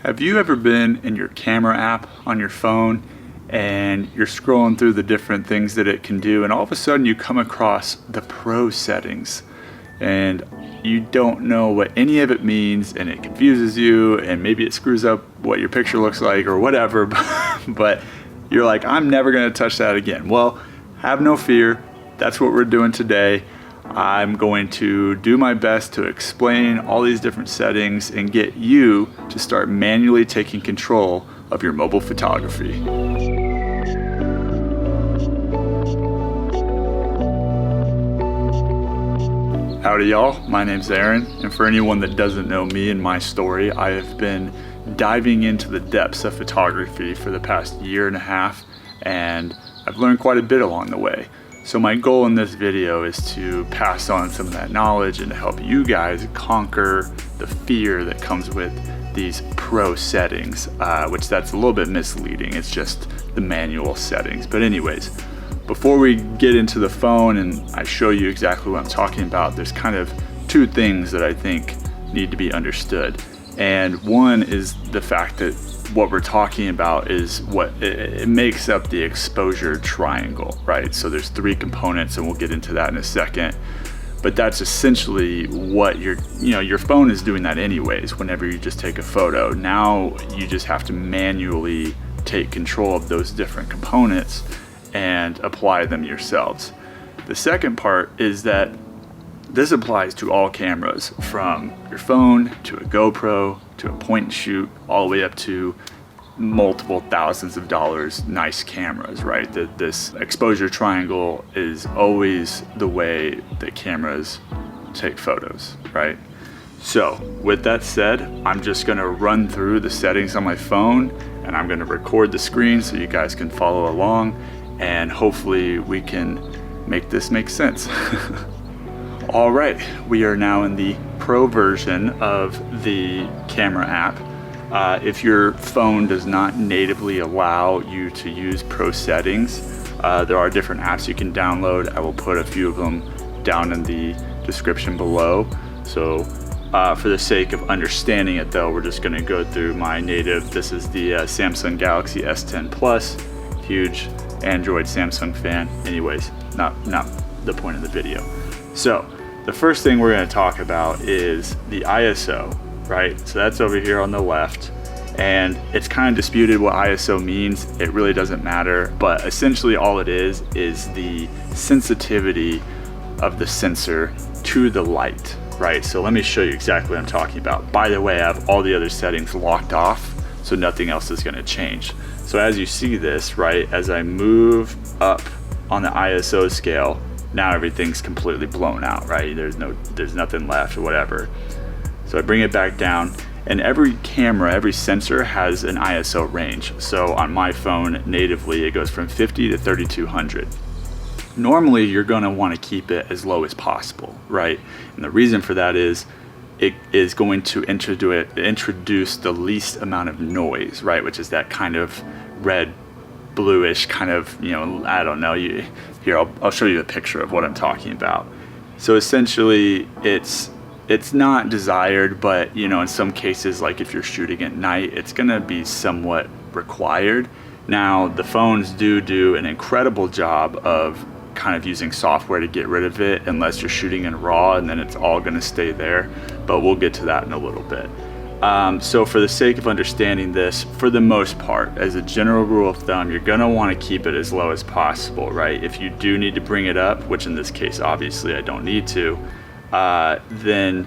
Have you ever been in your camera app on your phone and you're scrolling through the different things that it can do, and all of a sudden you come across the pro settings and you don't know what any of it means, and it confuses you, and maybe it screws up what your picture looks like or whatever, but you're like, I'm never gonna touch that again. Well, have no fear. That's what we're doing today. I'm going to do my best to explain all these different settings and get you to start manually taking control of your mobile photography. Howdy y'all, my name's Aaron, and for anyone that doesn't know me and my story, I have been diving into the depths of photography for the past year and a half, and I've learned quite a bit along the way. So my goal in this video is to pass on some of that knowledge and to help you guys conquer the fear that comes with these pro settings, which that's a little bit misleading. It's just the manual settings. But anyways, before we get into the phone and I show you exactly what I'm talking about, there's kind of two things that I think need to be understood. And one is the fact that what we're talking about is what it makes up the exposure triangle, right? So there's three components, and we'll get into that in a second. But that's essentially what your phone is doing that anyways. Whenever you just take a photo, now you just have to manually take control of those different components and apply them yourselves. The second part is that this applies to all cameras, from your phone to a GoPro to a point and shoot, all the way up to multiple thousands of dollars nice cameras, right? This exposure triangle is always the way that cameras take photos, right? So with that said, I'm just gonna run through the settings on my phone, and I'm gonna record the screen so you guys can follow along, and hopefully we can make this make sense. All right, we are now in the pro version of the camera app. If your phone does not natively allow you to use pro settings, there are different apps you can download. I will put a few of them down in the description below. So for the sake of understanding it though, we're just gonna go through my native. This is the Samsung Galaxy S10 Plus, huge Android Samsung fan. Anyways, not the point of the video. So the first thing we're going to talk about is the ISO, right? So that's over here on the left, and it's kind of disputed what ISO means. It really doesn't matter, but essentially all it is the sensitivity of the sensor to the light, right? So let me show you exactly what I'm talking about. By the way, I have all the other settings locked off, so nothing else is going to change. So as you see this, right, as I move up on the ISO scale, now everything's completely blown out, right? There's nothing left or whatever. So I bring it back down, and every camera, every sensor has an ISO range. So on my phone, natively, it goes from 50 to 3200. Normally, you're gonna wanna keep it as low as possible, right? And the reason for that is it is going to introduce the least amount of noise, right? Which is that kind of red, bluish kind of, I don't know. Here, I'll show you a picture of what I'm talking about. So essentially, it's not desired, but in some cases, like if you're shooting at night, it's gonna be somewhat required. Now, the phones do an incredible job of kind of using software to get rid of it, unless you're shooting in RAW, and then it's all gonna stay there. But we'll get to that in a little bit. So for the sake of understanding this, for the most part, as a general rule of thumb, you're gonna wanna keep it as low as possible, right? If you do need to bring it up, which in this case, obviously I don't need to, then,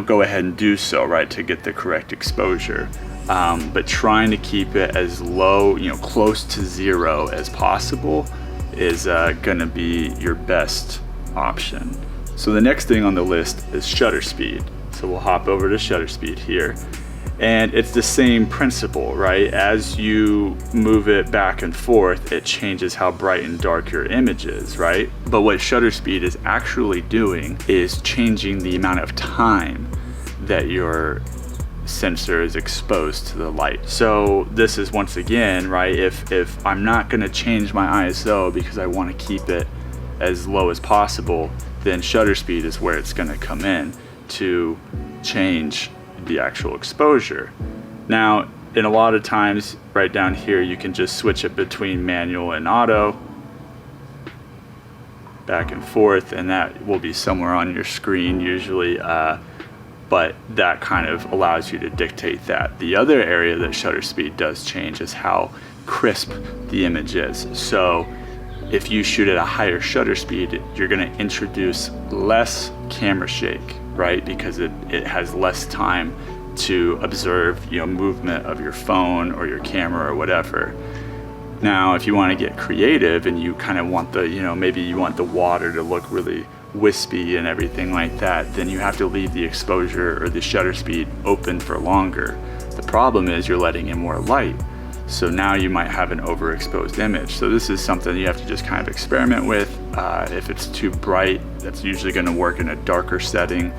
go ahead and do so, right, to get the correct exposure. But trying to keep it as low, close to zero as possible is gonna be your best option. So the next thing on the list is shutter speed. So we'll hop over to shutter speed here, and it's the same principle, right? As you move it back and forth, it changes how bright and dark your image is, right? But what shutter speed is actually doing is changing the amount of time that your sensor is exposed to the light. So this is, once again, right, if I'm not going to change my ISO because I want to keep it as low as possible, then shutter speed is where it's going to come in to change the actual exposure. Now, in a lot of times, right down here, you can just switch it between manual and auto, back and forth, and that will be somewhere on your screen usually, but that kind of allows you to dictate that. The other area that shutter speed does change is how crisp the image is. So if you shoot at a higher shutter speed, you're going to introduce less camera shake, right? Because it has less time to observe, movement of your phone or your camera or whatever. Now, if you want to get creative and you kind of want the, maybe you want the water to look really wispy and everything like that, then you have to leave the exposure or the shutter speed open for longer. The problem is you're letting in more light. So now you might have an overexposed image. So this is something you have to just kind of experiment with. If it's too bright, that's usually going to work in a darker setting,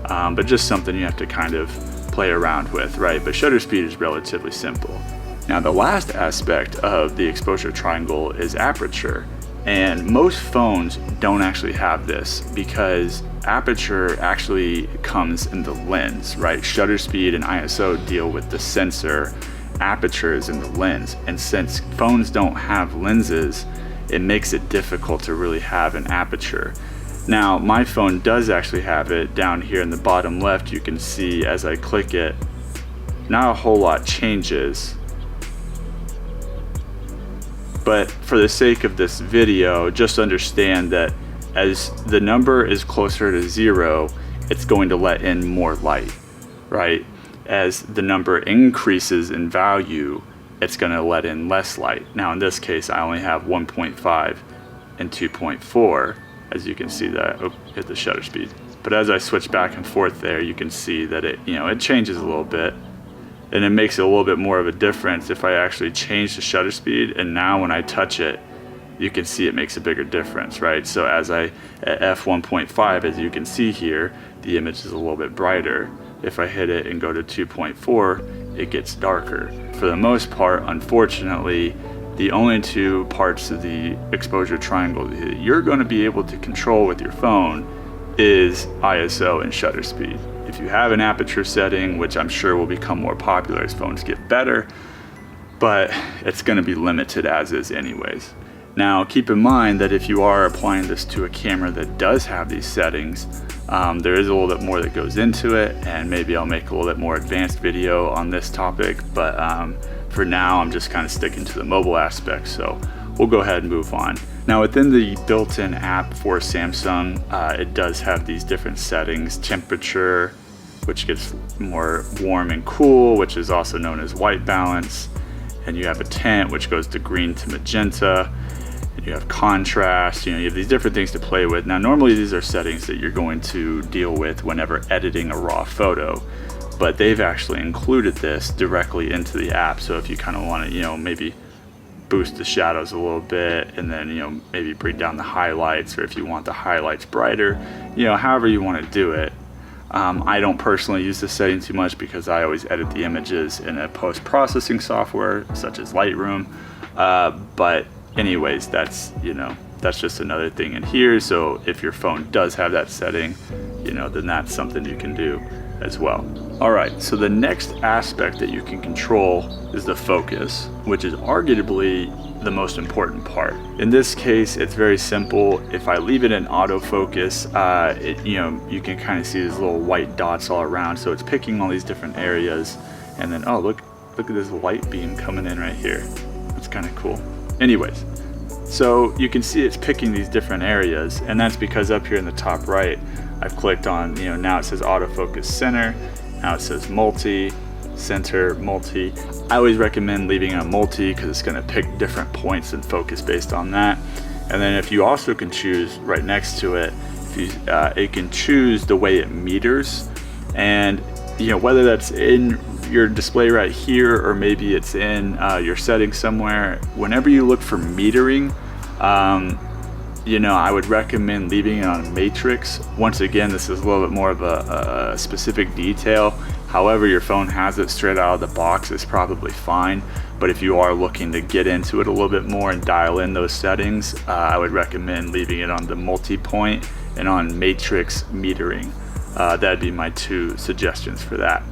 but just something you have to kind of play around with, right? But shutter speed is relatively simple. Now, the last aspect of the exposure triangle is aperture. And most phones don't actually have this because aperture actually comes in the lens, right? Shutter speed and ISO deal with the sensor. Aperture is in the lens. And since phones don't have lenses, it makes it difficult to really have an aperture. Now, my phone does actually have it. Down here in the bottom left, you can see as I click it, not a whole lot changes. But for the sake of this video, just understand that as the number is closer to 0, it's going to let in more light, right? As the number increases in value, it's going to let in less light. Now in this case, I only have 1.5 and 2.4, as you can see that, hit the shutter speed. But as I switch back and forth there, you can see that it changes a little bit. And it makes it a little bit more of a difference if I actually change the shutter speed, and now when I touch it, you can see it makes a bigger difference, right? So as at f1.5, as you can see here, the image is a little bit brighter. If I hit it and go to 2.4, it gets darker. For the most part, unfortunately, the only two parts of the exposure triangle that you're going to be able to control with your phone is ISO and shutter speed. If you have an aperture setting, which I'm sure will become more popular as phones get better, but it's going to be limited as is anyways. Now keep in mind that if you are applying this to a camera that does have these settings, there is a little bit more that goes into it, and maybe I'll make a little bit more advanced video on this topic, but for now I'm just kind of sticking to the mobile aspect, so we'll go ahead and move on. Now within the built-in app for Samsung, it does have these different settings: temperature, which gets more warm and cool, which is also known as white balance, and you have a tint, which goes to green to magenta, and you have contrast. You have these different things to play with. Now normally these are settings that you're going to deal with whenever editing a raw photo, but they've actually included this directly into the app. So if you kind of want to maybe boost the shadows a little bit, and then maybe bring down the highlights, or if you want the highlights brighter, however you want to do it. I don't personally use this setting too much because I always edit the images in a post-processing software such as Lightroom, but anyways, that's just another thing in here. So if your phone does have that setting, then that's something you can do as well. Alright, so the next aspect that you can control is the focus, which is arguably the most important part. In this case, it's very simple. If I leave it in autofocus, you can kind of see these little white dots all around. So it's picking all these different areas, and then look at this light beam coming in right here. That's kind of cool. Anyways, so you can see it's picking these different areas, and that's because up here in the top right, I've clicked on, now it says autofocus center, now it says multi, center, multi. I always recommend leaving it on multi because it's going to pick different points and focus based on that. And then if you also can choose right next to it, it can choose the way it meters, and whether that's in your display right here or maybe it's in your settings somewhere. Whenever you look for metering, I would recommend leaving it on matrix. Once again, this is a little bit more of a specific detail. However your phone has it straight out of the box, it's probably fine. But if you are looking to get into it a little bit more and dial in those settings, I would recommend leaving it on the multi-point and on matrix metering. That'd be my two suggestions for that.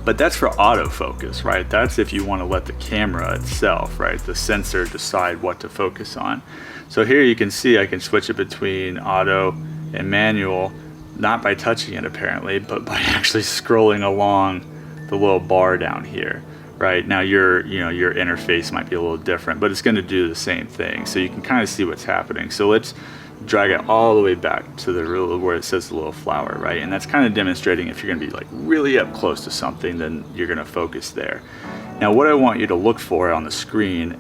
But that's for autofocus, right? That's if you want to let the camera itself, right, the sensor decide what to focus on. So here you can see I can switch it between auto and manual, not by touching it apparently, but by actually scrolling along the little bar down here, right? Now your interface might be a little different, but it's going to do the same thing. So you can kind of see what's happening. So let's drag it all the way back to the real where it says the little flower, right? And that's kind of demonstrating if you're going to be like really up close to something, then you're going to focus there. Now what I want you to look for on the screen,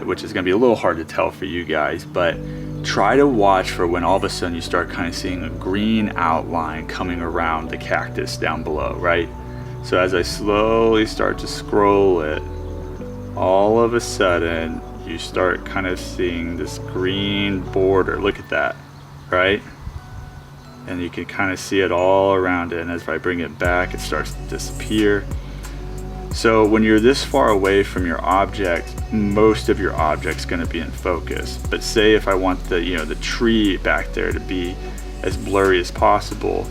which is going to be a little hard to tell for you guys, but try to watch for when all of a sudden you start kind of seeing a green outline coming around the cactus down below, right? So as I slowly start to scroll it, all of a sudden you start kind of seeing this green border. Look at that, right? And you can kind of see it all around it, and as I bring it back, it starts to disappear. So when you're this far away from your object, most of your object's going to be in focus. But say if I want the tree back there to be as blurry as possible,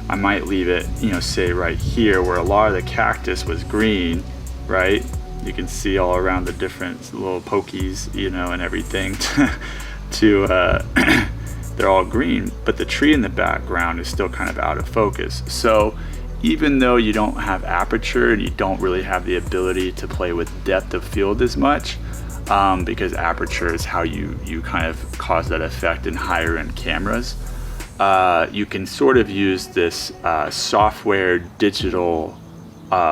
I might leave it, say right here where a lot of the cactus was green, right? You can see all around the different little pokies, and everything they're all green, but the tree in the background is still kind of out of focus. So even though you don't have aperture and you don't really have the ability to play with depth of field as much, because aperture is how you kind of cause that effect in higher end cameras, you can sort of use this software digital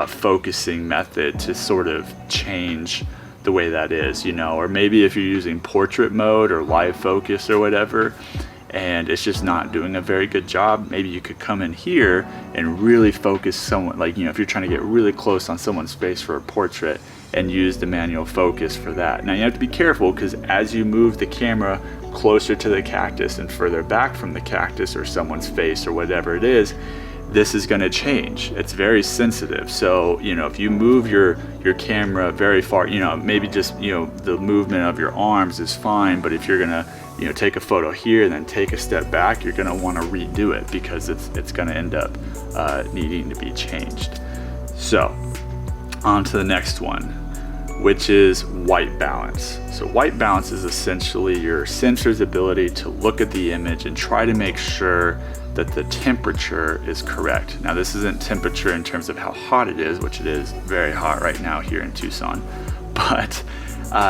focusing method to sort of change the way that is, or maybe if you're using portrait mode or live focus or whatever, and it's just not doing a very good job, maybe you could come in here and really focus someone, like, if you're trying to get really close on someone's face for a portrait, and use the manual focus for that. Now you have to be careful, because as you move the camera closer to the cactus and further back from the cactus or someone's face or whatever it is, this is going to change. It's very sensitive. So, if you move your camera very far, maybe just, the movement of your arms is fine, but if you're going to, take a photo here and then take a step back, you're going to want to redo it, because it's going to end up needing to be changed. So, on to the next one, which is white balance. So white balance is essentially your sensor's ability to look at the image and try to make sure that the temperature is correct. Now this isn't temperature in terms of how hot it is, which it is very hot right now here in Tucson, but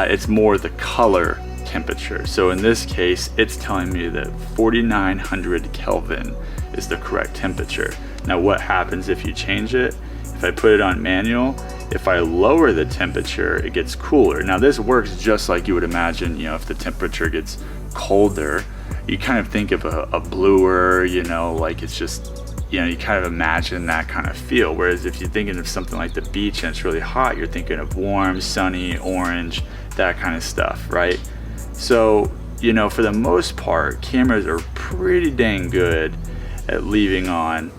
it's more the color temperature. So in this case, it's telling me that 4900 Kelvin is the correct temperature. Now what happens if you change it? If I put it on manual, if I lower the temperature, it gets cooler. Now this works just like you would imagine, if the temperature gets colder, you kind of think of a bluer, like it's just, you kind of imagine that kind of feel. Whereas if you're thinking of something like the beach and it's really hot, you're thinking of warm, sunny, orange, that kind of stuff, right? So, for the most part, cameras are pretty dang good at leaving on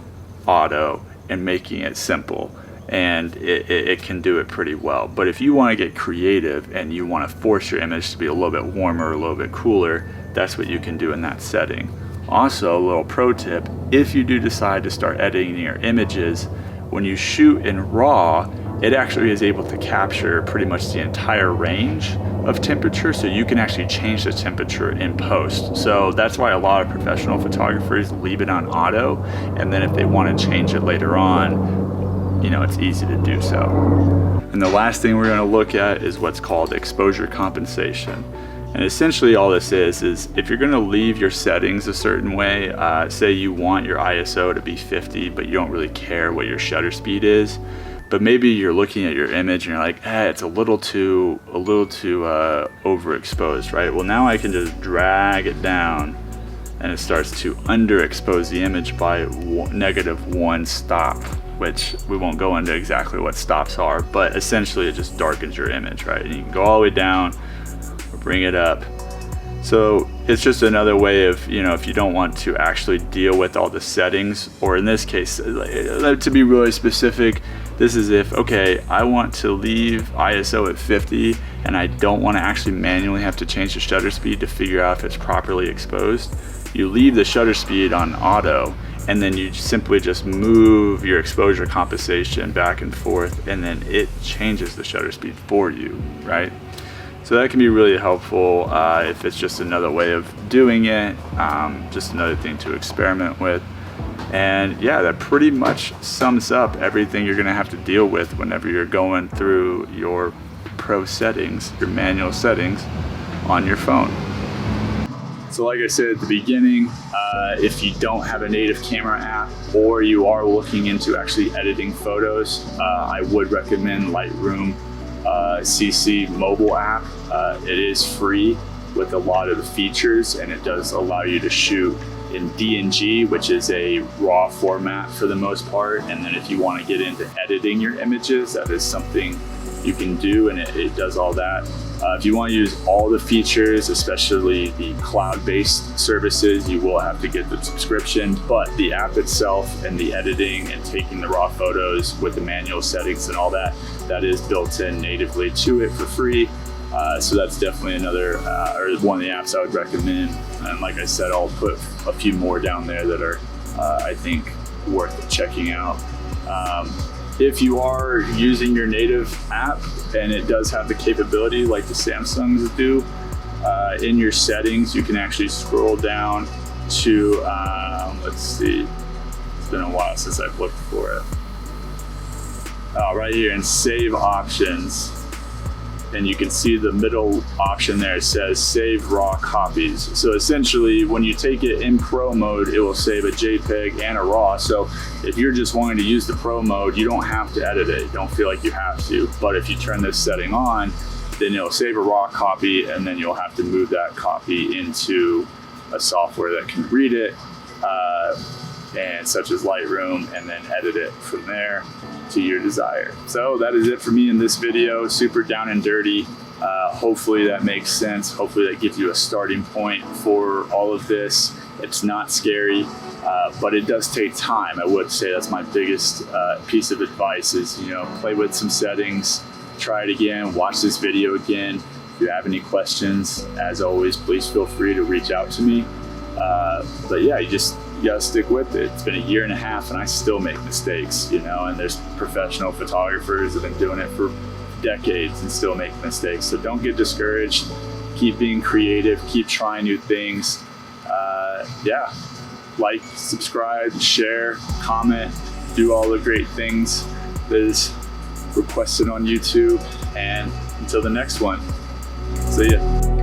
auto and making it simple, and it can do it pretty well. But if you want to get creative and you want to force your image to be a little bit warmer, a little bit cooler, that's what you can do in that setting. Also, a little pro tip, if you do decide to start editing your images, when you shoot in RAW, it actually is able to capture pretty much the entire range of temperature, so you can actually change the temperature in post. So that's why a lot of professional photographers leave it on auto, and then if they want to change it later on, it's easy to do so. And the last thing we're going to look at is what's called exposure compensation. And essentially all this is if you're going to leave your settings a certain way, say you want your ISO to be 50, but you don't really care what your shutter speed is, but maybe you're looking at your image and you're like, it's a little too overexposed, right? Well, now I can just drag it down and it starts to underexpose the image by -1 stop, which we won't go into exactly what stops are, but essentially it just darkens your image, right? And you can go all the way down or bring it up. So it's just another way of, if you don't want to actually deal with all the settings, or in this case, to be really specific, this is if, okay, I want to leave ISO at 50 and I don't want to actually manually have to change the shutter speed to figure out if it's properly exposed. You leave the shutter speed on auto and then you simply just move your exposure compensation back and forth, and then it changes the shutter speed for you, right? So that can be really helpful if it's just another way of doing it, just another thing to experiment with. And yeah, that pretty much sums up everything you're gonna have to deal with whenever you're going through your pro settings, your manual settings on your phone. So like I said at the beginning, if you don't have a native camera app, or you are looking into actually editing photos, I would recommend Lightroom CC Mobile app. It is free with a lot of the features, and it does allow you to shoot in DNG, which is a raw format for the most part. And then if you want to get into editing your images, that is something you can do, and it does all that. If you want to use all the features, especially the cloud-based services, you will have to get the subscription. But the app itself and the editing and taking the raw photos with the manual settings and all that, that is built in natively to it for free. So that's definitely another, or one of the apps I would recommend. And like I said, I'll put a few more down there that are, I think, worth checking out. If you are using your native app and it does have the capability like the Samsungs do, in your settings, you can actually scroll down to, let's see, it's been a while since I've looked for it. Right here in Save Options, and you can see the middle option there says Save Raw Copies. So essentially, when you take it in Pro mode, it will save a JPEG and a RAW. So if you're just wanting to use the Pro mode, you don't have to edit it. You don't feel like you have to. But if you turn this setting on, then it'll save a RAW copy, and then you'll have to move that copy into a software that can read it, and such as Lightroom, and then edit it from there to your desire. So that is it for me in this video. Super down and dirty. Hopefully that makes sense. Hopefully that gives you a starting point for all of this. It's not scary, but it does take time. I would say that's my biggest piece of advice is, you know, play with some settings, try it again, watch this video again. If you have any questions, as always, please feel free to reach out to me. But yeah, you gotta stick with it. It's been a year and a half and I still make mistakes, you know, and there's professional photographers that have been doing it for decades and still make mistakes. So don't get discouraged. Keep being creative, keep trying new things. Yeah, like, subscribe, share, comment, do all the great things that is requested on YouTube. And until the next one, see ya.